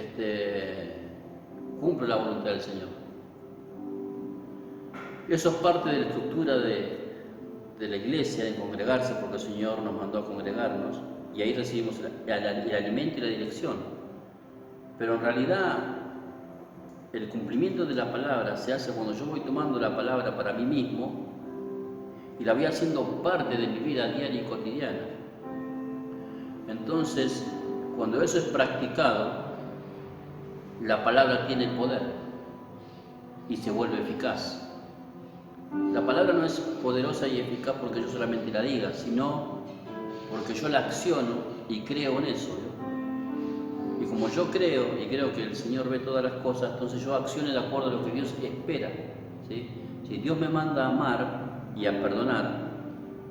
[SPEAKER 1] cumplo la voluntad del Señor. Eso es parte de la estructura de la iglesia, de congregarse, porque el Señor nos mandó a congregarnos y ahí recibimos el alimento y la dirección. Pero en realidad, el cumplimiento de la palabra se hace cuando yo voy tomando la palabra para mí mismo y la voy haciendo parte de mi vida diaria y cotidiana. Entonces, cuando eso es practicado, la palabra tiene poder y se vuelve eficaz. La palabra no es poderosa y eficaz porque yo solamente la diga, sino porque yo la acciono y creo en eso, ¿no? Y como yo creo y creo que el Señor ve todas las cosas, entonces yo acciono de acuerdo a lo que Dios espera, ¿sí? Si Dios me manda a amar y a perdonar,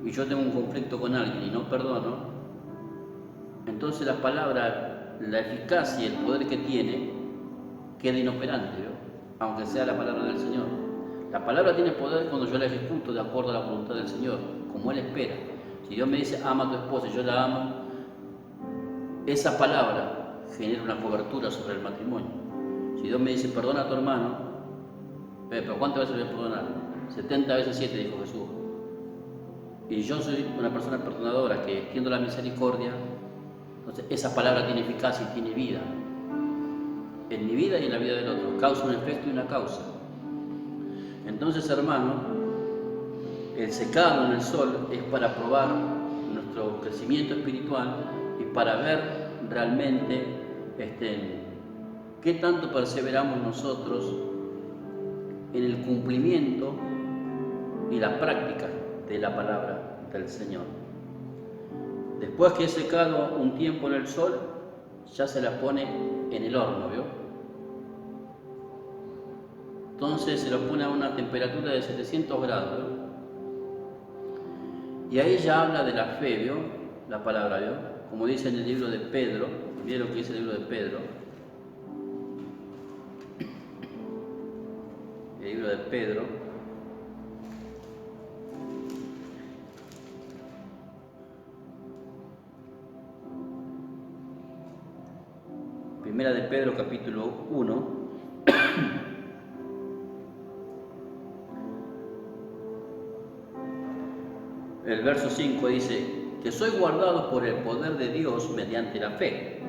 [SPEAKER 1] y yo tengo un conflicto con alguien y no perdono, entonces la palabra, la eficacia y el poder que tiene queda inoperante, ¿no? Aunque sea la palabra del Señor. La palabra tiene poder cuando yo la ejecuto de acuerdo a la voluntad del Señor, como Él espera. Si Dios me dice, ama a tu esposa y yo la amo, esa palabra genera una cobertura sobre el matrimonio. Si Dios me dice, perdona a tu hermano, pero ¿cuántas veces voy a perdonar? 70 veces 7, dijo Jesús. Y yo soy una persona perdonadora que extiendo la misericordia, entonces esa palabra tiene eficacia y tiene vida. En mi vida y en la vida del otro. Causa un efecto y una causa. Entonces, hermano, el secado en el sol es para probar nuestro crecimiento espiritual y para ver realmente qué tanto perseveramos nosotros en el cumplimiento y la práctica de la palabra del Señor. Después que he secado un tiempo en el sol, ya se la pone en el horno, ¿vio? Entonces se lo pone a una temperatura de 700 grados, ¿vio? Y ahí ya habla de la fe, ¿vio? La palabra, ¿vio? Como dice en el libro de Pedro, ¿vieron lo que dice el libro de Pedro? El libro de Pedro. Primera de Pedro, capítulo 1. El verso 5 dice, que soy guardado por el poder de Dios mediante la fe,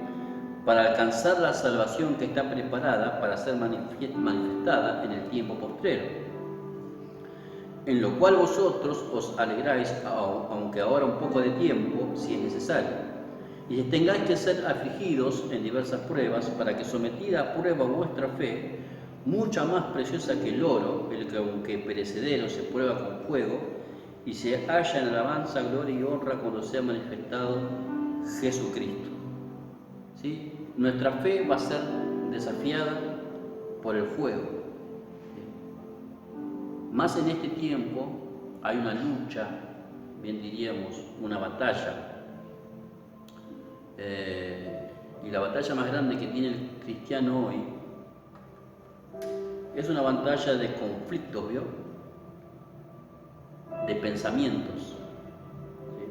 [SPEAKER 1] para alcanzar la salvación que está preparada para ser manifestada en el tiempo postrero. en lo cual vosotros os alegráis, aunque ahora un poco de tiempo, si es necesario, y tengáis que ser afligidos en diversas pruebas, para que sometida a prueba vuestra fe, mucha más preciosa que el oro, el que aunque perecedero se prueba con fuego, y se halla en alabanza, gloria y honra cuando sea manifestado Jesucristo. ¿Sí? Nuestra fe va a ser desafiada por el fuego. Más en este tiempo hay una lucha, bien diríamos, una batalla. Y la batalla más grande que tiene el cristiano hoy es una batalla de conflictos, ¿vio? De pensamientos. ¿Sí?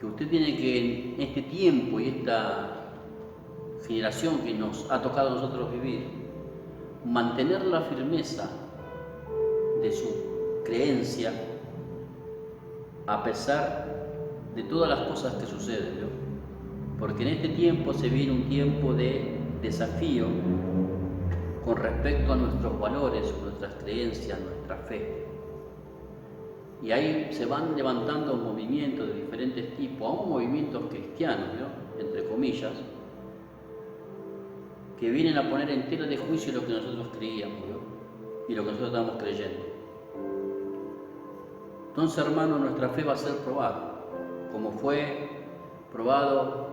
[SPEAKER 1] Que usted tiene que en este tiempo y esta generación que nos ha tocado a nosotros vivir, mantener la firmeza de su creencia a pesar de todas las cosas que suceden, ¿no? Porque en este tiempo se viene un tiempo de desafío con respecto a nuestros valores, nuestras creencias, nuestra fe. Y ahí se van levantando movimientos de diferentes tipos, aún movimientos cristianos, ¿no? Entre comillas, que vienen a poner en tela de juicio lo que nosotros creíamos, ¿no? Y lo que nosotros estamos creyendo. Entonces, hermanos, nuestra fe va a ser probada, como fue probado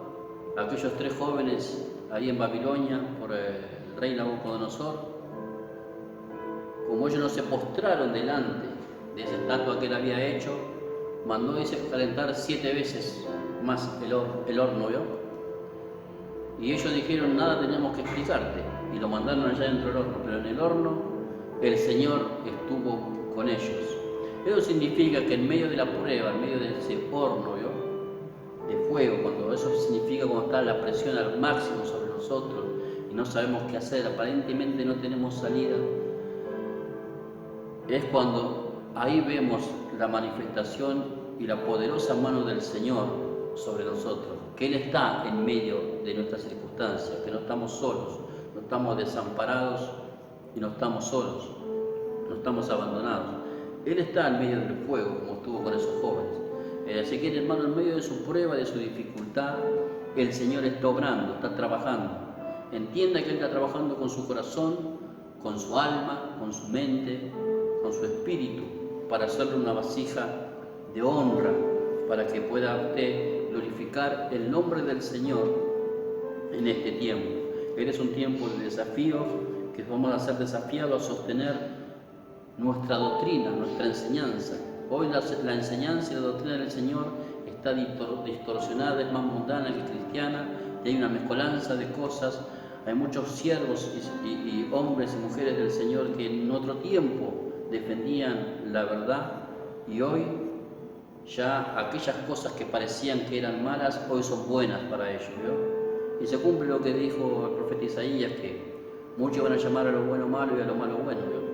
[SPEAKER 1] aquellos 3 jóvenes ahí en Babilonia por el rey Nabucodonosor. Como ellos no se postraron delante de esa estatua que él había hecho, mandó a calentar 7 veces más el horno, ¿vio? Y ellos dijeron, nada tenemos que explicarte, y lo mandaron allá dentro del horno, pero en el horno el Señor estuvo con ellos. Eso significa que en medio de la prueba, en medio de ese horno, ¿vio? De fuego, cuando eso significa cuando está la presión al máximo sobre nosotros y no sabemos qué hacer, aparentemente no tenemos salida, es cuando ahí vemos la manifestación y la poderosa mano del Señor sobre nosotros, que Él está en medio de nuestras circunstancias, que no estamos solos, no estamos desamparados y no estamos solos, no estamos abandonados. Él está en medio del fuego, como estuvo con esos jóvenes. Así que, hermano, en medio de su prueba, de su dificultad, el Señor está obrando, está trabajando. Entienda que Él está trabajando con su corazón, con su alma, con su mente, con su espíritu, para hacerle una vasija de honra, para que pueda usted glorificar el nombre del Señor en este tiempo. Es un tiempo de desafío, que vamos a ser desafiados a sostener nuestra doctrina, nuestra enseñanza. Hoy la enseñanza y la doctrina del Señor está distorsionada, es más mundana que cristiana, y hay una mezcolanza de cosas. Hay muchos siervos y hombres y mujeres del Señor que en otro tiempo defendían la verdad, y hoy ya aquellas cosas que parecían que eran malas, hoy son buenas para ellos, ¿vio? Y se cumple lo que dijo el profeta Isaías, que muchos van a llamar a lo bueno malo y a lo malo bueno, ¿vio?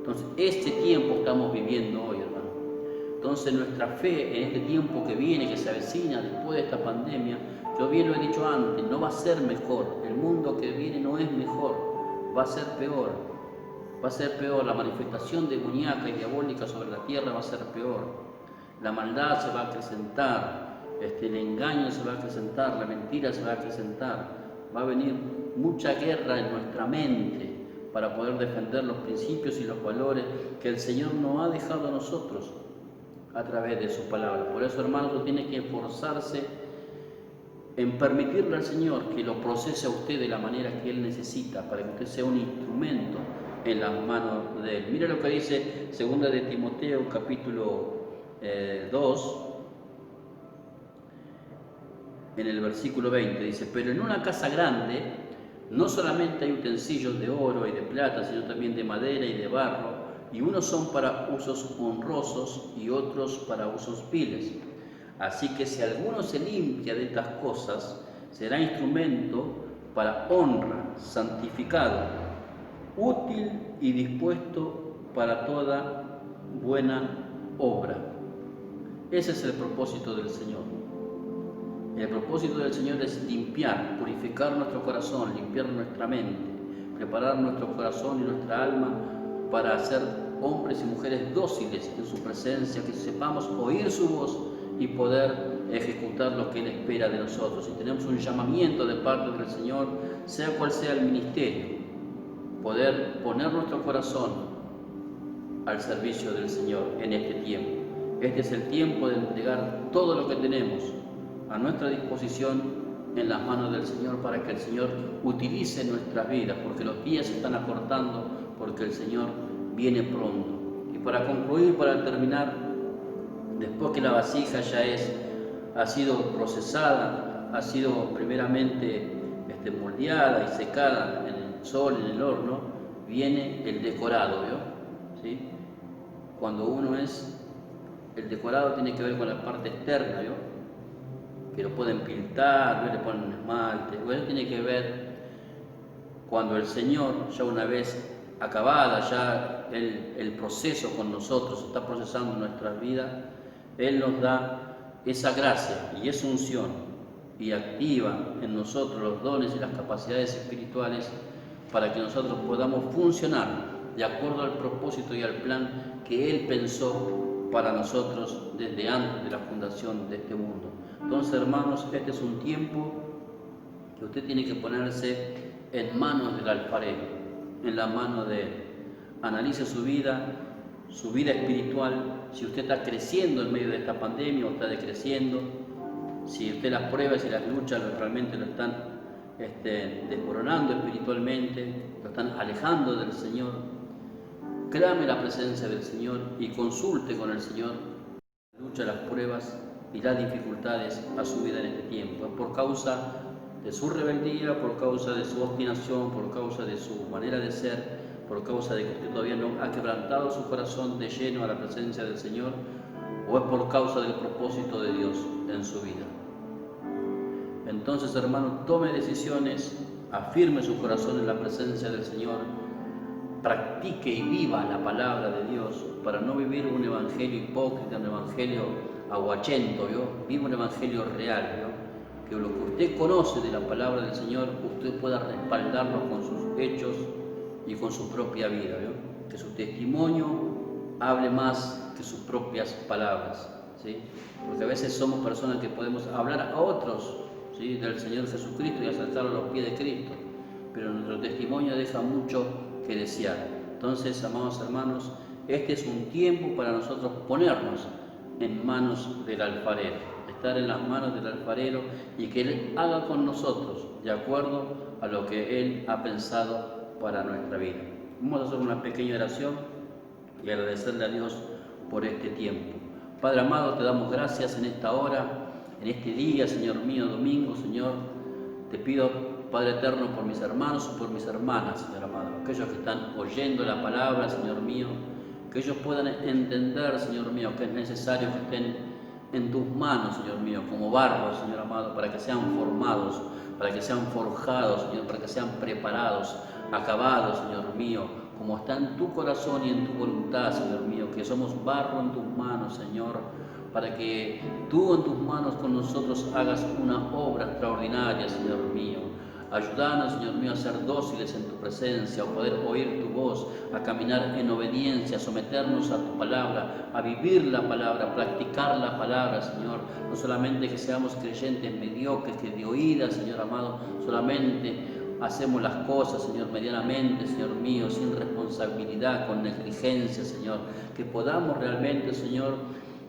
[SPEAKER 1] Entonces, este tiempo estamos viviendo hoy, hermano. Entonces, nuestra fe en este tiempo que viene, que se avecina después de esta pandemia, yo bien lo he dicho antes, no va a ser mejor. El mundo que viene no es mejor, va a ser peor. Va a ser peor, la manifestación demoníaca y diabólica sobre la tierra va a ser peor. La maldad se va a acrecentar, el engaño se va a acrecentar, la mentira se va a acrecentar. Va a venir mucha guerra en nuestra mente para poder defender los principios y los valores que el Señor nos ha dejado a nosotros a través de su palabra. Por eso, hermanos, usted tiene que esforzarse en permitirle al Señor que lo procese a usted de la manera que Él necesita, para que usted sea un instrumento en las manos de Él. Mira lo que dice 2 de Timoteo, capítulo 2, en el versículo 20, dice, pero en una casa grande no solamente hay utensilios de oro y de plata, sino también de madera y de barro, y unos son para usos honrosos y otros para usos viles. Así que si alguno se limpia de estas cosas, será instrumento para honra, santificado, útil y dispuesto para toda buena obra. Ese es el propósito del Señor. El propósito del Señor es limpiar, purificar nuestro corazón, limpiar nuestra mente, preparar nuestro corazón y nuestra alma para ser hombres y mujeres dóciles en su presencia, que sepamos oír su voz y poder ejecutar lo que Él espera de nosotros. Si tenemos un llamamiento de parte del Señor, sea cual sea el ministerio, poder poner nuestro corazón al servicio del Señor en este tiempo. Este es el tiempo de entregar todo lo que tenemos a nuestra disposición en las manos del Señor, para que el Señor utilice nuestras vidas, porque los días se están acortando, porque el Señor viene pronto. Y para concluir, para terminar, después que la vasija ya ha sido procesada, ha sido primeramente moldeada y secada en el sol, en el horno, viene el decorado, ¿vio? ¿Sí? Cuando el decorado tiene que ver con la parte externa, ¿vio? Que lo pueden pintar, le ponen esmalte. Bueno, tiene que ver cuando el Señor, ya una vez acabada ya el proceso con nosotros, está procesando nuestras vidas, Él nos da esa gracia y esa unción y activa en nosotros los dones y las capacidades espirituales para que nosotros podamos funcionar de acuerdo al propósito y al plan que Él pensó para nosotros desde antes de la fundación de este mundo. Entonces, hermanos, este es un tiempo que usted tiene que ponerse en manos del alfarero, en la mano de Él. Analice su vida espiritual, si usted está creciendo en medio de esta pandemia o está decreciendo, si usted las pruebas y las luchas realmente lo están desmoronando espiritualmente, lo están alejando del Señor. Clame la presencia del Señor y consulte con el Señor las luchas, las pruebas y las dificultades a su vida en este tiempo, por causa de su rebeldía, por causa de su obstinación, por causa de su manera de ser, por causa de que usted todavía no ha quebrantado su corazón de lleno a la presencia del Señor, o es por causa del propósito de Dios en su vida. Entonces, hermano, tome decisiones, afirme su corazón en la presencia del Señor, practique y viva la palabra de Dios para no vivir un evangelio hipócrita, un evangelio aguachento, ¿vio? Viva un evangelio real, ¿vio? Que lo que usted conoce de la palabra del Señor, usted pueda respaldarlo con sus hechos y con su propia vida, ¿vio? Que su testimonio hable más que sus propias palabras, ¿sí? Porque a veces somos personas que podemos hablar a otros, ¿sí?, del Señor Jesucristo y asaltar a los pies de Cristo, pero nuestro testimonio deja mucho que desear. Entonces, amados hermanos, este es un tiempo para nosotros ponernos en manos del alfarero, estar en las manos del alfarero y que Él haga con nosotros de acuerdo a lo que Él ha pensado para nuestra vida. Vamos a hacer una pequeña oración y agradecerle a Dios por este tiempo. Padre amado, te damos gracias en esta hora, en este día, Señor mío, domingo, Señor. Te pido, Padre eterno, por mis hermanos y por mis hermanas, Señor amado, aquellos que están oyendo la palabra, Señor mío, que ellos puedan entender, Señor mío, que es necesario que estén en tus manos, Señor mío, como barro, Señor amado, para que sean formados, para que sean forjados, Señor, para que sean preparados, acabados, Señor mío, como está en tu corazón y en tu voluntad, Señor mío, que somos barro en tus manos, Señor, para que tú en tus manos con nosotros hagas una obra extraordinaria, Señor mío. Ayúdanos, Señor mío, a ser dóciles en tu presencia, a poder oír tu voz, a caminar en obediencia, a someternos a tu palabra, a vivir la palabra, a practicar la palabra, Señor. No solamente que seamos creyentes mediocres, que de oídas, Señor amado, solamente hacemos las cosas, Señor, medianamente, Señor mío, sin responsabilidad, con negligencia, Señor. Que podamos realmente, Señor,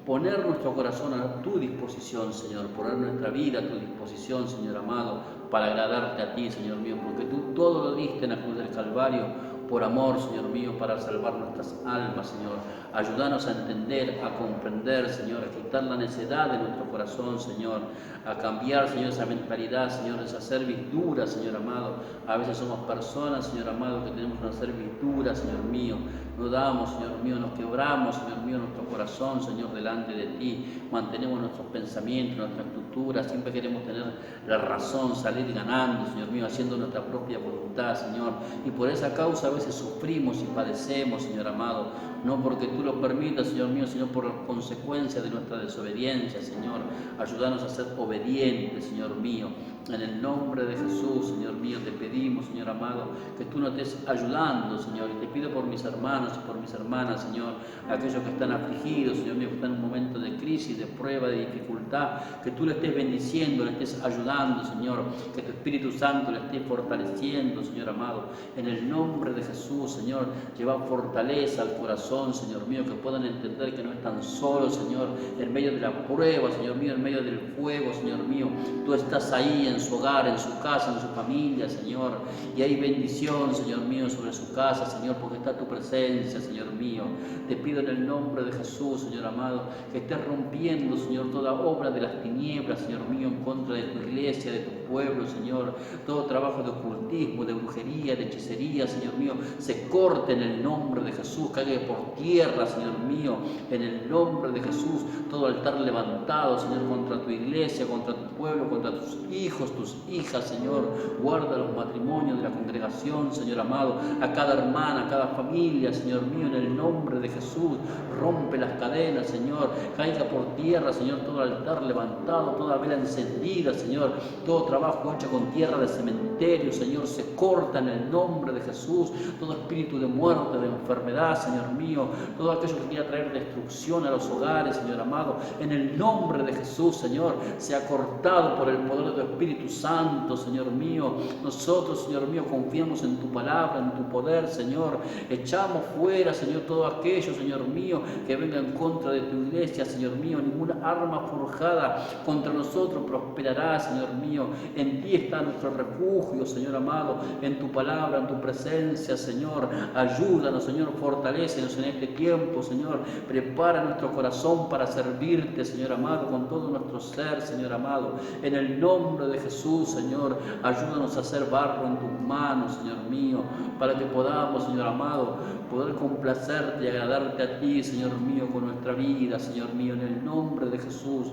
[SPEAKER 1] poner nuestro corazón a tu disposición, Señor, poner nuestra vida a tu disposición, Señor amado, para agradarte a ti, Señor mío, porque tú todo lo diste en la cruz del Calvario por amor, Señor mío, para salvar nuestras almas, Señor. Ayúdanos a entender, a comprender, Señor, a quitar la necedad de nuestro corazón, Señor, a cambiar, Señor, esa mentalidad, Señor, esa servidura, Señor amado. A veces somos personas, Señor amado, que tenemos una servidura, Señor mío. No damos, Señor mío, nos quebramos, Señor mío, nuestro corazón, Señor, delante de ti. Mantenemos nuestros pensamientos, nuestra estructura. Siempre queremos tener la razón, salir ganando, Señor mío, haciendo nuestra propia voluntad, Señor. Y por esa causa a veces sufrimos y padecemos, Señor amado. No porque tú lo permitas, Señor mío, sino por consecuencia de nuestra desobediencia, Señor. Ayúdanos a ser obedientes, Señor mío. En el nombre de Jesús, Señor mío, te pedimos, Señor amado, que tú nos estés ayudando, Señor. Y te pido por mis hermanos y por mis hermanas, Señor, aquellos que están afligidos, Señor mío, que están en un momento de crisis, de prueba, de dificultad, que tú le estés bendiciendo, le estés ayudando, Señor, que tu Espíritu Santo le esté fortaleciendo, Señor amado. En el nombre de Jesús, Señor, lleva fortaleza al corazón, Señor mío, que puedan entender que no están solos, Señor, en medio de la prueba, Señor mío, en medio del fuego, Señor mío. Tú estás ahí en su hogar, en su casa, en su familia, Señor, y hay bendición, Señor mío, sobre su casa, Señor, porque está tu presencia, Señor mío. Te pido en el nombre de Jesús, Señor amado, que estés rompiendo, Señor, toda obra de las tinieblas, Señor mío, en contra de tu iglesia, de tu pueblo, Señor. Todo trabajo de ocultismo, de brujería, de hechicería, Señor mío, se corte en el nombre de Jesús, caiga por tierra, Señor mío, en el nombre de Jesús. Todo altar levantado, Señor, contra tu iglesia, contra tu pueblo, contra tus hijos, tus hijas, Señor. Guarda los matrimonios de la congregación, Señor amado, a cada hermana, a cada familia, Señor mío, en el nombre de Jesús. Rompe las cadenas, Señor. Caiga por tierra, Señor, todo altar levantado, toda vela encendida, Señor. Todo trabajo hecho con tierra de cementerio, Señor, se corta en el nombre de Jesús. Todo espíritu de muerte, de enfermedad, Señor mío. Todo aquello que quiera traer destrucción a los hogares, Señor amado, en el nombre de Jesús, Señor, sea cortado por el poder de tu Espíritu Santo, Señor mío. Nosotros, Señor mío, confiamos en tu palabra, en tu poder, Señor. Echamos fuera, Señor, todo aquello, Señor mío, que venga en contra de tu iglesia, Señor mío. Ninguna arma forjada contra nosotros prosperará, Señor mío. En ti está nuestro refugio, Señor amado, en tu palabra, en tu presencia, Señor. Ayúdanos, Señor, fortalécenos en este tiempo, Señor. Prepara nuestro corazón para servirte, Señor amado, con todo nuestro ser, Señor amado. En el nombre de Jesús, Señor, ayúdanos a hacer barro en tus manos, Señor mío, para que podamos, Señor amado, poder complacerte y agradarte a ti, Señor mío, con nuestra vida, Señor mío, en el nombre de Jesús.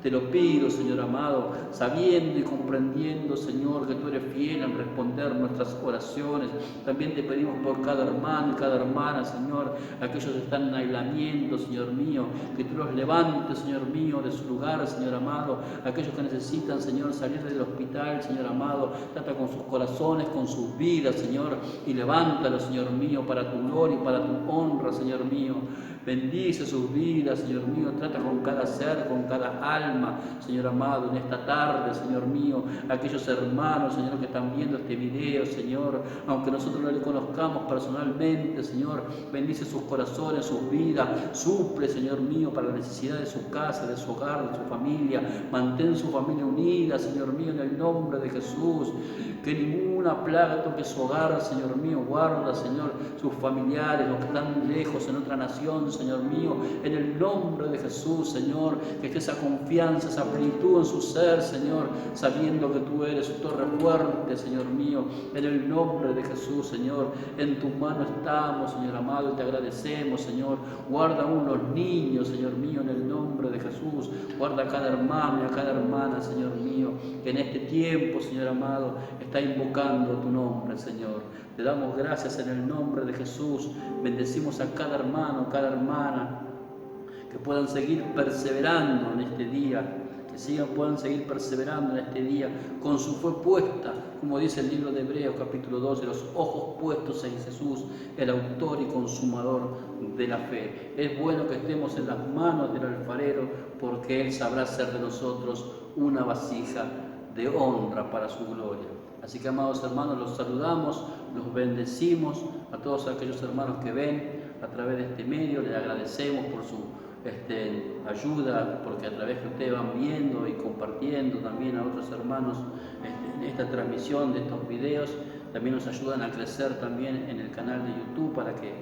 [SPEAKER 1] Te lo pido, Señor amado, sabiendo y comprendiendo, Señor, que tú eres fiel en responder nuestras oraciones. También te pedimos por cada hermano y cada hermana, Señor, aquellos que están en aislamiento, Señor mío, que tú los levantes, Señor mío, de su lugar, Señor amado. Aquellos que necesitan, Señor, salir del hospital, Señor amado, trata con sus corazones, con sus vidas, Señor, y levántalos, Señor mío, para tu gloria y para tu honra, Señor mío. Bendice sus vidas, Señor mío, trata con cada ser, con cada alma, Señor amado, en esta tarde, Señor mío, aquellos hermanos, Señor, que están viendo este video, Señor, aunque nosotros no le conozcamos personalmente, Señor, bendice sus corazones, sus vidas, suple, Señor mío, para la necesidad de su casa, de su hogar, de su familia, mantén su familia unida, Señor mío, en el nombre de Jesús, que ninguna plaga toque su hogar, Señor mío, guarda, Señor, sus familiares, los que están lejos en otra nación, Señor mío, en el nombre de Jesús, Señor, que esté esa confianza, esa plenitud en su ser, Señor, sabiendo que tú eres su torre fuerte, Señor mío, en el nombre de Jesús, Señor, en tu mano estamos, Señor amado, y te agradecemos, Señor. Guarda aún los niños, Señor mío, en el nombre de Jesús. Guarda a cada hermano y a cada hermana, Señor mío, que en este tiempo, Señor amado, está invocando tu nombre, Señor. Te damos gracias en el nombre de Jesús. Bendecimos a cada hermano, cada hermana, que puedan seguir perseverando en este día, puedan seguir perseverando en este día, con su fe puesta, como dice el libro de Hebreos capítulo 12, los ojos puestos en Jesús, el autor y consumador de la fe. Es bueno que estemos en las manos del alfarero, porque Él sabrá hacer de nosotros una vasija de honra para su gloria. Así que, amados hermanos, los saludamos, los bendecimos, a todos aquellos hermanos que ven a través de este medio, les agradecemos por su ayuda, porque a través que ustedes van viendo y compartiendo también a otros hermanos en esta transmisión de estos videos, también nos ayudan a crecer también en el canal de YouTube para que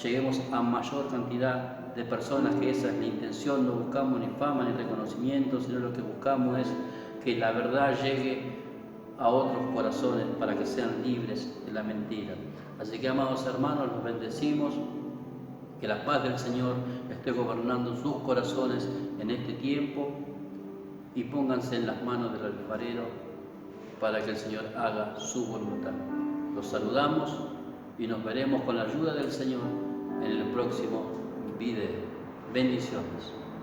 [SPEAKER 1] lleguemos a mayor cantidad de personas, que esa es la intención. No buscamos ni fama ni reconocimiento, sino lo que buscamos es que la verdad llegue a otros corazones para que sean libres de la mentira. Así que, amados hermanos, los bendecimos. Que la paz del Señor esté gobernando sus corazones en este tiempo, y pónganse en las manos del alfarero para que el Señor haga su voluntad. Los saludamos y nos veremos con la ayuda del Señor en el próximo video. Bendiciones.